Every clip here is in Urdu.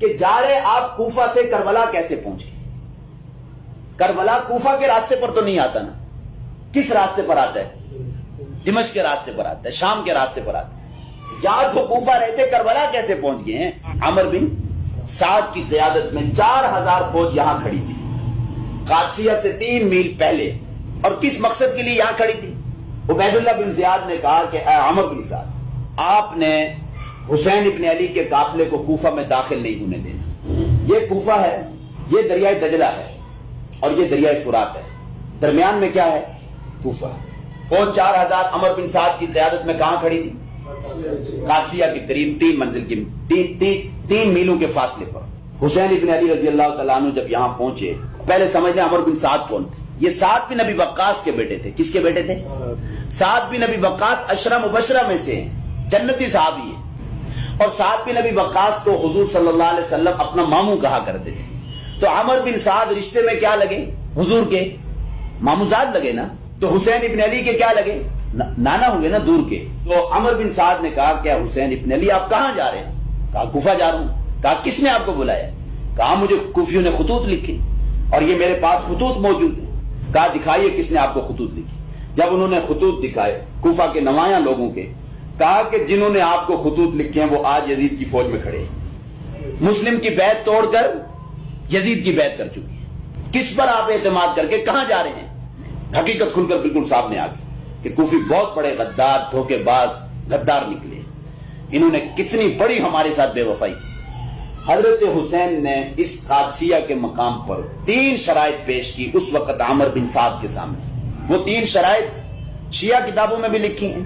کہ جا رہے آپ کوفہ تھے، کربلا کیسے پہنچے؟ کربلا کوفہ کے راستے پر تو نہیں آتا نا، کس راستے پر آتا ہے؟ دمشق کے راستے پر آتا ہے، شام کے راستے پر آتا ہے۔ جہاں تو کوفہ رہتے، کربلا کیسے پہنچ گئے ہیں؟ عمر بن سعد کی قیادت میں 4000 فوج یہاں کھڑی تھی، قادسیہ سے 3 میل پہلے، اور کس مقصد کے لیے یہاں کھڑی تھی؟ عبید اللہ بن زیاد نے کہا کہ اے عمر بن سعد، آپ نے حسین ابن علی کے قافلے کو کوفہ میں داخل نہیں ہونے دینا۔ یہ کوفہ ہے، یہ دریائے دجلہ ہے، اور یہ دریائے فرات ہے، درمیان میں کیا ہے؟ کوفہ۔ فوج 4000 عمر بن سعد کی قیادت میں کہاں کھڑی تھی؟ قادسیہ کے قریب 3 منزل کی 3 میلوں کے فاصلے پر۔ حسین ابن علی رضی اللہ تعالیٰ عنہ جب یہاں پہنچے، پہلے سمجھ لیں عمر بن سعد کون تھے؟ یہ سعد بن ابی وقاص کے بیٹے تھے۔ کس کے بیٹے تھے؟ سعد بن ابی وقاص 10 مبشرہ میں سے ہیں، جنتی صحابی ہیں، اور سعد بن ابی وقاص کو حضور صلی اللہ علیہ وسلم اپنا ماموں کہا کرتے تھے۔ تو عمر بن سعد رشتے میں کیا لگے؟ حضور کے ماموزاد لگے نا، تو حسین ابن علی کے کیا لگے؟ نانا ہوئے نا، دور کے۔ تو عمر بن سعد نے کہا کہ حسین ابن علی آپ کہاں جا رہے ہیں؟ کہا کوفہ جا رہا ہوں۔ کہا کس نے آپ کو بلایا؟ کہا مجھے کوفیوں نے خطوط لکھے اور یہ میرے پاس خطوط موجود ہیں۔ کہا دکھائیے کس نے آپ کو خطوط لکھی۔ جب انہوں نے خطوط دکھائے کوفہ کے نمایاں لوگوں کے، کہا کہ جنہوں نے آپ کو خطوط لکھے ہیں وہ آج یزید کی فوج میں کھڑے ہیں، مسلم کی بیعت توڑ کر یزید کی بیعت کر چکی ہے۔ کس پر آپ اعتماد کر کے کہاں جا رہے ہیں؟ حقیقت کھل کر بالکل سامنے آ گئی کہ کوفی بہت بڑے غدار، دھوکے باز، غدار نکلے۔ انہوں نے کتنی بڑی ہمارے ساتھ بے وفائی کی۔ حضرت حسین نے اس قادسیہ کے مقام پر 3 شرائط پیش کی اس وقت عمر بن سعد کے سامنے۔ وہ 3 شرائط شیعہ کتابوں میں بھی لکھی ہیں،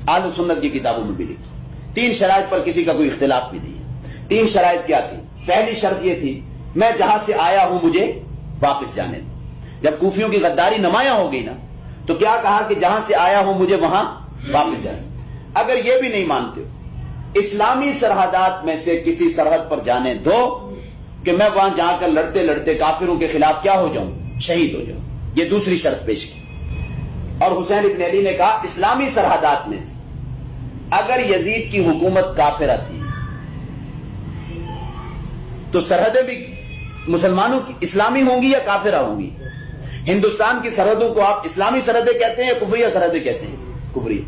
اہل سنت کی کتابوں میں بھی لکھی۔ 3 شرائط پر کسی کا کوئی اختلاف بھی نہیں ہے۔ 3 شرائط کیا تھی؟ پہلی شرط یہ تھی میں جہاں سے آیا ہوں مجھے واپس جانے دو۔ جب کوفیوں کی غداری نمایاں ہو گئی نا، تو کیا کہا کہ جہاں سے آیا ہوں مجھے وہاں واپس جانے دو۔ اگر یہ بھی نہیں مانتے ہو، اسلامی سرحدات میں سے کسی سرحد پر جانے دو کہ میں وہاں جا کر لڑتے لڑتے کافروں کے خلاف کیا ہو جاؤں؟ شہید ہو جاؤں۔ یہ دوسری شرط پیش کی۔ اور حسین ابن علی نے کہا اسلامی سرحدات میں سے اگر یزید کی حکومت کافرہ تھی تو سرحدیں بھی مسلمانوں کی اسلامی ہوں گی یا کافرہ ہوں گی؟ ہندوستان کی سرحدوں کو آپ اسلامی سرحدیں کہتے ہیں یا کفریہ سرحدیں کہتے ہیں؟ کفری۔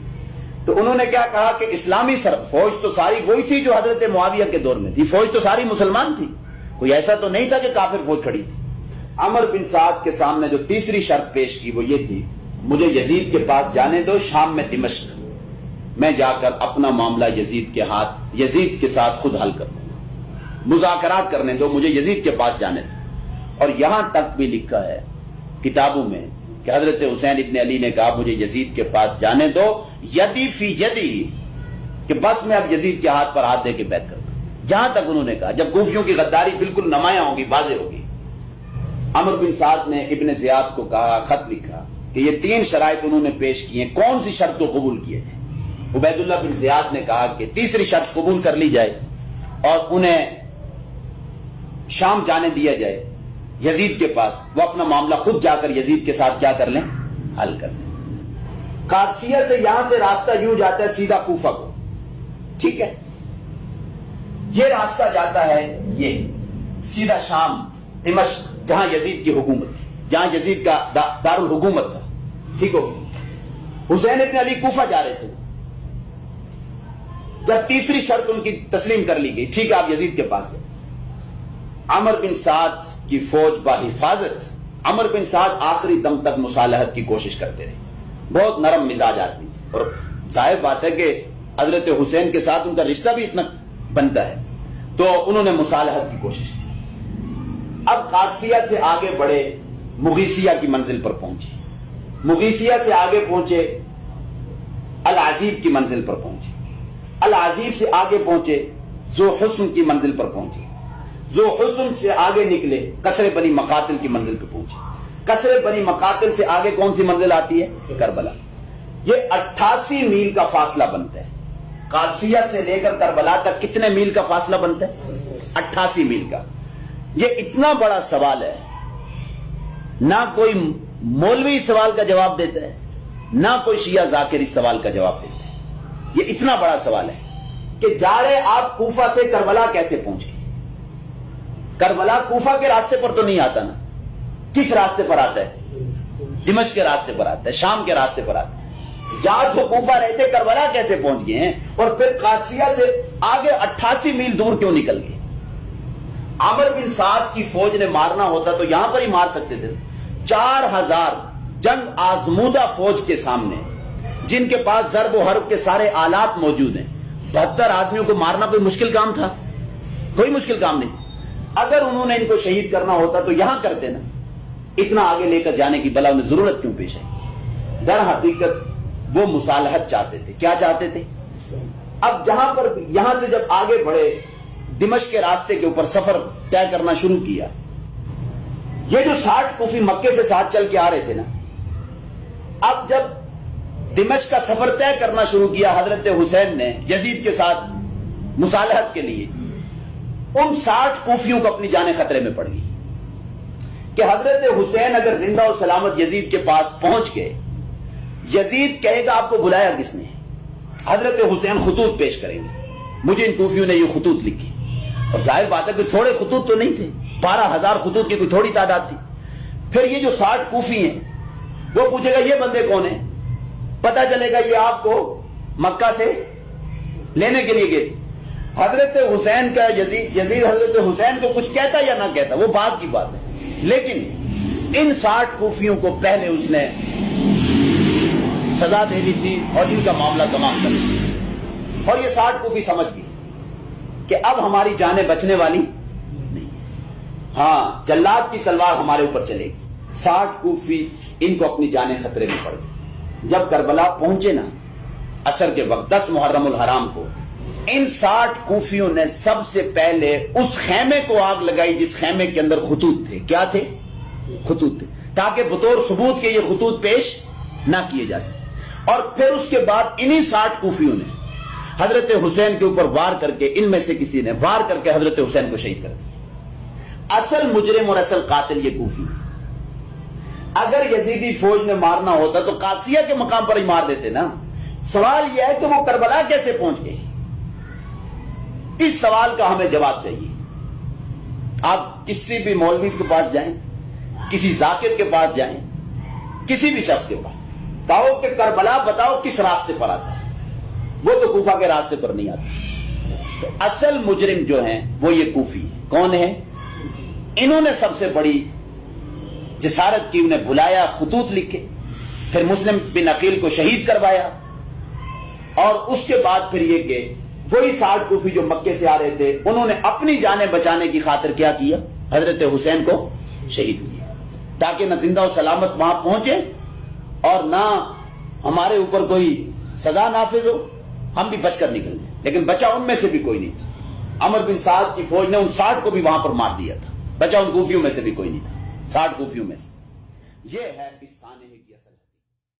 تو انہوں نے کیا کہا کہ اسلامی سرحد، فوج تو ساری وہی تھی جو حضرت معاویہ کے دور میں تھی، فوج تو ساری مسلمان تھی، کوئی ایسا تو نہیں تھا کہ کافر فوج کھڑی تھی۔ عمر بن سعد کے سامنے جو تیسری شرط پیش کی وہ یہ تھی مجھے یزید کے پاس جانے دو، شام میں دمشق، میں جا کر اپنا معاملہ یزید کے ہاتھ، یزید کے ساتھ خود حل کر دوں، مذاکرات کرنے دو، مجھے یزید کے پاس جانے دو۔ اور یہاں تک بھی لکھا ہے کتابوں میں کہ حضرت حسین ابن علی نے کہا مجھے یزید کے پاس جانے دو، یدی فی یدی، کہ بس میں اب یزید کے ہاتھ پر ہاتھ دے کے بیعت کروں۔ یہاں تک انہوں نے کہا جب کوفیوں کی غداری بالکل نمایاں ہوگی، واضح ہوگی۔ عمر بن سعد نے ابن زیاد کو کہا، خط لکھا کہ یہ 3 شرائط انہوں نے پیش کی ہیں، کون سی شرط کو قبول کیے جائے؟ عبید اللہ بن زیاد نے کہا کہ تیسری شرط قبول کر لی جائے اور انہیں شام جانے دیا جائے یزید کے پاس، وہ اپنا معاملہ خود جا کر یزید کے ساتھ کیا کر لیں؟ حل کر لیں۔ قادسیہ سے یہاں سے راستہ یوں جاتا ہے سیدھا کوفہ کو، ٹھیک ہے؟ یہ راستہ جاتا ہے یہ سیدھا شام، دمشق، جہاں یزید کی حکومت تھی، جہاں یزید کا دارالحکومت تھا، ٹھیک ہو؟ حسین ابن علی کوفہ جا رہے تھے۔ جب تیسری شرط ان کی تسلیم کر لی گئی، ٹھیک ہے آپ یزید کے پاس جائیں، عمر بن سعد کی فوج بحفاظت، عمر بن سعد آخری دم تک مصالحت کی کوشش کرتے رہے، بہت نرم مزاج آدمی تھے، اور ظاہر بات ہے کہ حضرت حسین کے ساتھ ان کا رشتہ بھی اتنا بنتا ہے، تو انہوں نے مصالحت کی کوشش کی۔ اب قادسیہ سے آگے بڑھے، مغیثیہ کی منزل پر پہنچے، مغیثیہ سے آگے پہنچے، العزیب کی منزل پر پہنچے، العزیب سے آگے پہنچے، ذو حسن کی منزل پر پہنچے، ذو حسن سے آگے نکلے، قصر بنی مقاتل کی منزل پہ پہنچے، قصر بنی مقاتل سے آگے کون سی منزل آتی ہے؟ کربلا۔ یہ 88 میل کا فاصلہ بنتا ہے۔ قادسیہ سے لے کر کربلا تک کتنے میل کا فاصلہ بنتا ہے؟ 88 میل کا۔ یہ اتنا بڑا سوال ہے، نہ کوئی مولوی اس سوال کا جواب دیتا ہے، نہ کوئی شیعہ ذاکر اس سوال کا جواب دیتا ہے۔ یہ اتنا بڑا سوال ہے کہ جا رہے آپ کوفہ تھے، کربلا کیسے پہنچ گئے؟ کربلا کوفہ کے راستے پر تو نہیں آتا نا. کس راستے پر آتا ہے؟ دمشق کے راستے پر آتا ہے, شام کے راستے پر آتا ہے. جہاں جو کوفہ رہتے کربلا کیسے پہنچ گئے ہیں؟ اور پھر قادسیہ سے آگے 88 میل دور کیوں نکل گئے؟ عمر بن سعد کی فوج نے مارنا ہوتا تو یہاں پر ہی مار سکتے تھے. 4000 جنگ آزمودہ فوج کے سامنے, جن کے پاس ضرب و حرب کے سارے آلات موجود ہیں, 72 آدمیوں کو مارنا کوئی مشکل کام تھا؟ کوئی مشکل کام نہیں. اگر انہوں نے ان کو شہید کرنا ہوتا تو یہاں کرتے نا, اتنا آگے لے کر جانے کی بلا انہیں ضرورت کیوں پیش آئی؟ در حقیقت وہ مصالحت چاہتے تھے. کیا چاہتے تھے؟ اب جہاں پر یہاں سے جب آگے بڑھے, دمشق کے راستے کے اوپر سفر طے کرنا شروع کیا, یہ جو 60 کوفی مکے سے ساتھ چل کے آ رہے تھے نا, اب جب دمشق کا سفر طے کرنا شروع کیا حضرت حسین نے یزید کے ساتھ مصالحت کے لیے, ان 60 کوفیوں کو اپنی جانیں خطرے میں پڑ گئی کہ حضرت حسین اگر زندہ و سلامت یزید کے پاس پہنچ گئے, یزید کہے گا آپ کو بلایا کس نے؟ حضرت حسین خطوط پیش کریں گے, مجھے ان کوفیوں نے یہ خطوط لکھی. اور ظاہر بات ہے کہ تھوڑے خطوط تو نہیں تھے, 12,000 خطوط کی کوئی تھوڑی تعداد تھی. پھر یہ جو 60 کوفی ہیں وہ پوچھے گا یہ بندے کون ہیں؟ پتا چلے گا یہ آپ کو مکہ سے لینے کے لیے گئے. حضرت حسین کا یزید حضرت حسین کو کچھ کہتا یا نہ کہتا وہ بات کی بات ہے, لیکن ان 60 کوفیوں کو پہلے اس نے سزا دے دی تھی اور ان کا معاملہ تمام کر دیا. اور یہ 60 کوفی سمجھ گئے کہ اب ہماری جانیں بچنے والی نہیں, ہاں جلاد کی تلوار ہمارے اوپر چلے گی. 60 کوفی ان کو اپنی جانیں خطرے میں پڑ گئی. جب کربلا پہنچے نا عصر کے وقت 10 محرم الحرام کو, ان 60 کوفیوں نے سب سے پہلے اس خیمے کو آگ لگائی جس خیمے کے اندر خطوط تھے. کیا تھے؟ خطوط تھے, تاکہ بطور ثبوت کے یہ خطوط پیش نہ کیے جا سکے. اور پھر اس کے بعد انہی 60 کوفیوں نے حضرت حسین کے اوپر وار کر کے, ان میں سے کسی نے وار کر کے حضرت حسین کو شہید کر دیا. اصل مجرم اور اصل قاتل یہ کوفی. اگر یزیدی فوج نے مارنا ہوتا تو قادسیہ کے مقام پر ہی مار دیتے نا. سوال یہ ہے کہ وہ کربلا کیسے پہنچ گئے؟ اس سوال کا ہمیں جواب چاہیے. آپ کسی بھی مولوی کے پاس جائیں, کسی ذاکر کے پاس جائیں, کسی بھی شخص کے پاس کہو کہ کربلا بتاؤ کس راستے پر آتا ہے, وہ تو کوفہ کے راستے پر نہیں آتا. تو اصل مجرم جو ہیں وہ یہ کوفی ہیں. کون ہیں؟ انہوں نے سب سے بڑی جسارت کی, انہیں بلایا, خطوط لکھے, پھر مسلم بن عقیل کو شہید کروایا, اور اس کے بعد پھر یہ کہ وہی 60 کوفی جو مکے سے آ رہے تھے انہوں نے اپنی جانیں بچانے کی خاطر کیا کیا؟ حضرت حسین کو شہید کیا, تاکہ نہ زندہ و سلامت وہاں پہنچے اور نہ ہمارے اوپر کوئی سزا نافذ ہو, ہم بھی بچ کر نکل گئے. لیکن بچا ان میں سے بھی کوئی نہیں تھا. عمر بن سعد کی فوج نے ان 60 کو بھی وہاں پر مار دیا تھا, بچا ان کوفیوں میں سے بھی کوئی نہیں تھا. 60 کوفیوں میں سے. یہ ہے اس سانحے کی اصل